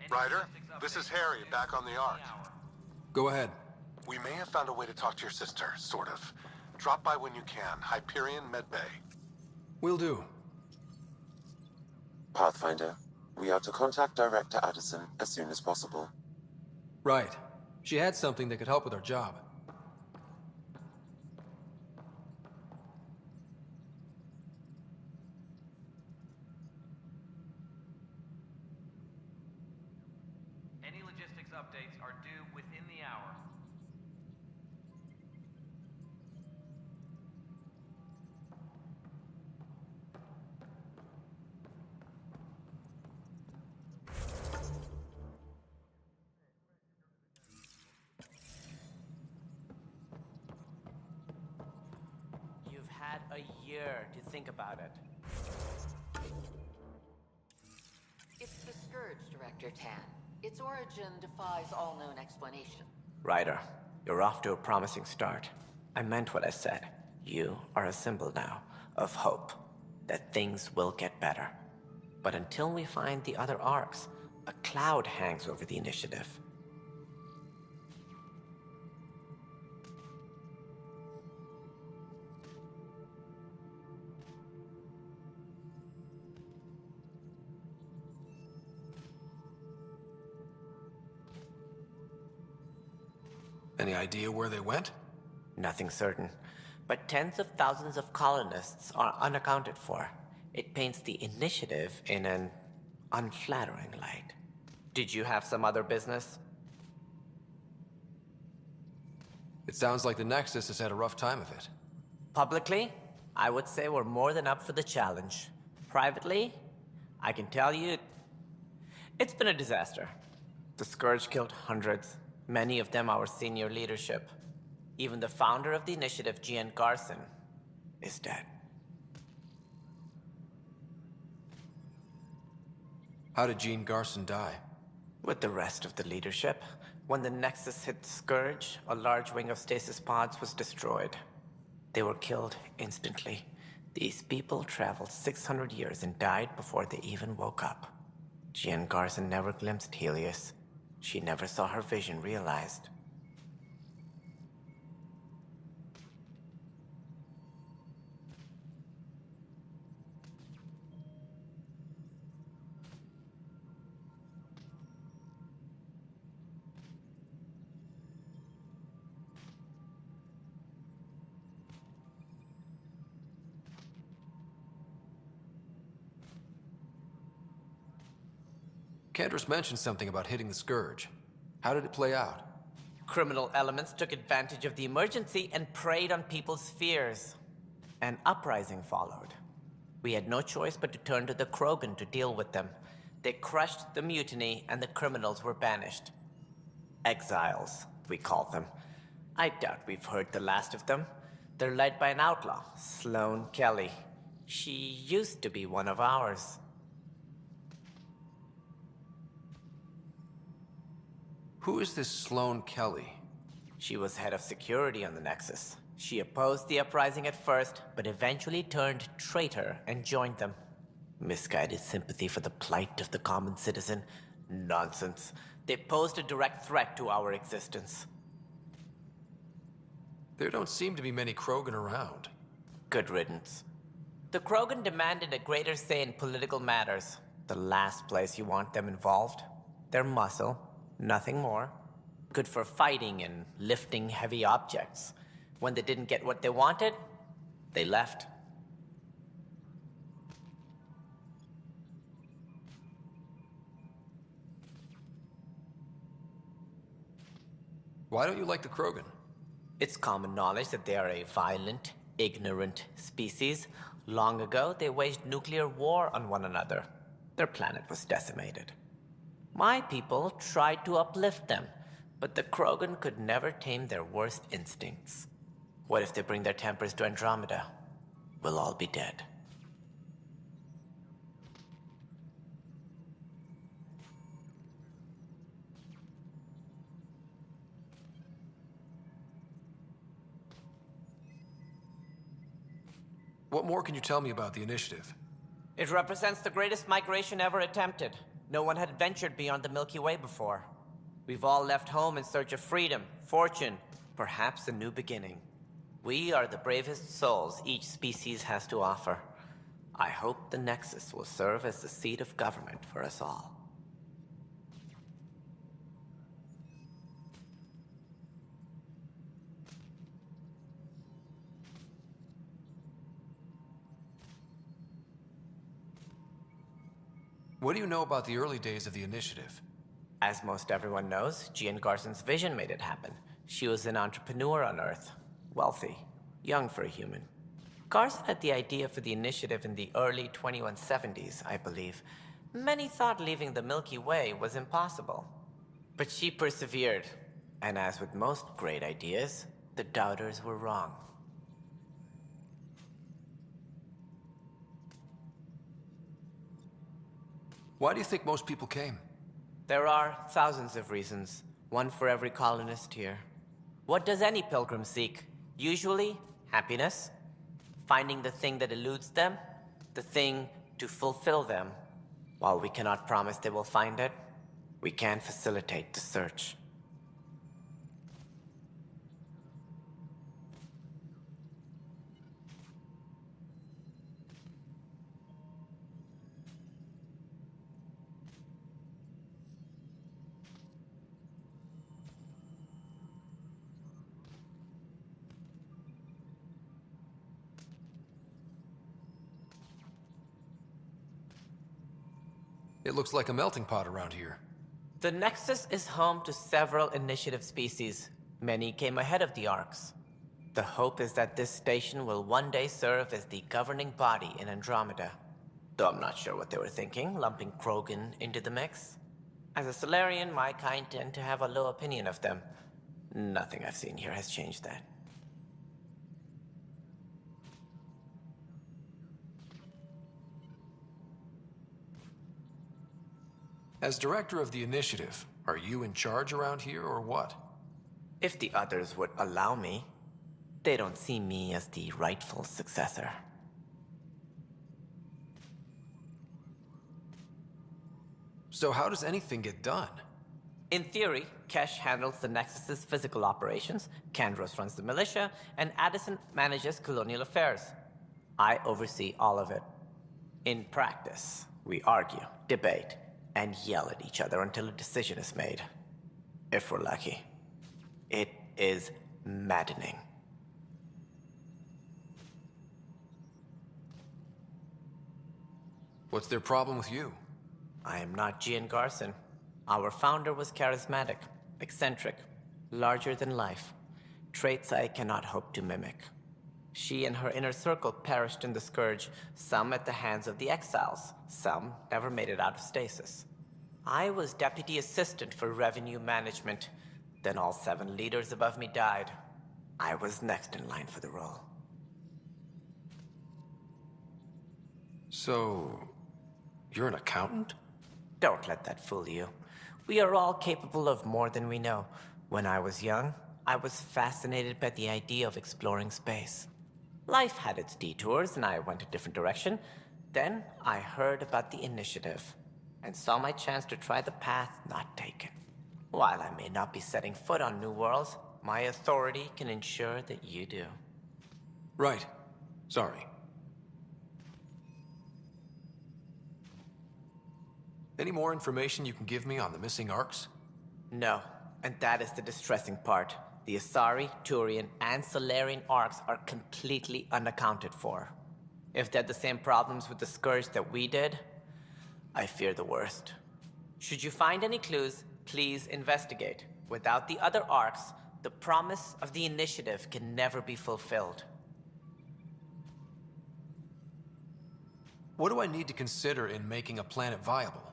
Ryder, this is Harry, back on the Ark. Go ahead. We may have found a way to talk to your sister, sort of. Drop by when you can. Hyperion Medbay. Will do. Pathfinder, we are to contact Director Addison as soon as possible. Right. She had something that could help with our job. Any logistics updates are due within the hour. You've had a year to think about it. It's the Scourge, Director Tan. Its origin defies all known explanation. Ryder, you're off to a promising start. I meant what I said. You are a symbol now of hope, that things will get better. But until we find the other arcs, a cloud hangs over the initiative. Any idea where they went? Nothing certain, but tens of thousands of colonists are unaccounted for. It paints the initiative in an unflattering light. Did you have some other business? It sounds like the Nexus has had a rough time of it. Publicly, I would say we're more than up for the challenge. Privately, I can tell you, it's been a disaster. The Scourge killed hundreds, many of them our senior leadership. Even the founder of the initiative, Gian Garson, is dead. How did Gene Garson die? With the rest of the leadership, when the Nexus hit the Scourge, a large wing of stasis pods was destroyed. They were killed instantly. These people traveled 600 years and died before they even woke up. Gian Garson never glimpsed Helios. She never saw her vision realized. Candra's mentioned something about hitting the Scourge. How did it play out? Criminal elements took advantage of the emergency and preyed on people's fears. An uprising followed. We had no choice but to turn to the Krogan to deal with them. They crushed the mutiny and the criminals were banished. Exiles, we call them. I doubt we've heard the last of them. They're led by an outlaw, Sloane Kelly. She used to be one of ours. Who is this Sloane Kelly? She was head of security on the Nexus. She opposed the uprising at first, but eventually turned traitor and joined them. Misguided sympathy for the plight of the common citizen? Nonsense. They posed a direct threat to our existence. There don't seem to be many Krogan around. Good riddance. The Krogan demanded a greater say in political matters. The last place you want them involved. Their muscle. Nothing more. Good for fighting and lifting heavy objects. When they didn't get what they wanted, they left. Why don't you like the Krogan? It's common knowledge that they are a violent, ignorant species. Long ago, they waged nuclear war on one another. Their planet was decimated. My people tried to uplift them, but the Krogan could never tame their worst instincts. What if they bring their tempers to Andromeda? We'll all be dead. What more can you tell me about the initiative? It represents the greatest migration ever attempted. No one had ventured beyond the Milky Way before. We've all left home in search of freedom, fortune, perhaps a new beginning. We are the bravest souls each species has to offer. I hope the Nexus will serve as the seat of government for us all. What do you know about the early days of the initiative? As most everyone knows, Jean Garson's vision made it happen. She was an entrepreneur on Earth. Wealthy. Young for a human. Garson had the idea for the initiative in the early 2170s, I believe. Many thought leaving the Milky Way was impossible. But she persevered. And as with most great ideas, the doubters were wrong. Why do you think most people came? There are thousands of reasons, one for every colonist here. What does any pilgrim seek? Usually, happiness, finding the thing that eludes them, the thing to fulfill them. While we cannot promise they will find it, we can facilitate the search. It looks like a melting pot around here. The Nexus is home to several initiative species. Many came ahead of the Arks. The hope is that this station will one day serve as the governing body in Andromeda. Though I'm not sure what they were thinking, lumping Krogan into the mix. As a Solarian, my kind tend to have a low opinion of them. Nothing I've seen here has changed that. As director of the initiative, are you in charge around here or what? If the others would allow me, they don't see me as the rightful successor. So how does anything get done? In theory, Kesh handles the Nexus's physical operations, Kandros runs the militia, and Addison manages colonial affairs. I oversee all of it. In practice, we argue, debate, and yell at each other until a decision is made. If we're lucky. It is maddening. What's their problem with you? I am not Gian Garson. Our founder was charismatic, eccentric, larger than life. Traits I cannot hope to mimic. She and her inner circle perished in the Scourge, some at the hands of the Exiles, some never made it out of stasis. I was deputy assistant for revenue management. Then all 7 leaders above me died. I was next in line for the role. So, you're an accountant? Don't let that fool you. We are all capable of more than we know. When I was young, I was fascinated by the idea of exploring space. Life had its detours, and I went a different direction. Then I heard about the initiative, and saw my chance to try the path not taken. While I may not be setting foot on new worlds, my authority can ensure that you do. Right. Sorry. Any more information you can give me on the missing Arks? No, and that is the distressing part. The Asari, Turian, and Solarian Arks are completely unaccounted for. If they had the same problems with the Scourge that we did, I fear the worst. Should you find any clues, please investigate. Without the other Arks, the promise of the initiative can never be fulfilled. What do I need to consider in making a planet viable?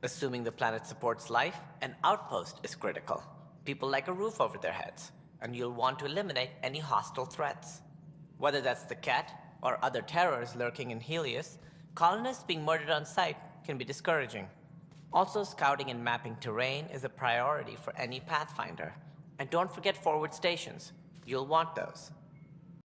Assuming the planet supports life, an outpost is critical. People like a roof over their heads, and you'll want to eliminate any hostile threats. Whether that's the Cat or other terrors lurking in Helios, colonists being murdered on sight can be discouraging. Also, scouting and mapping terrain is a priority for any Pathfinder. And don't forget forward stations. You'll want those.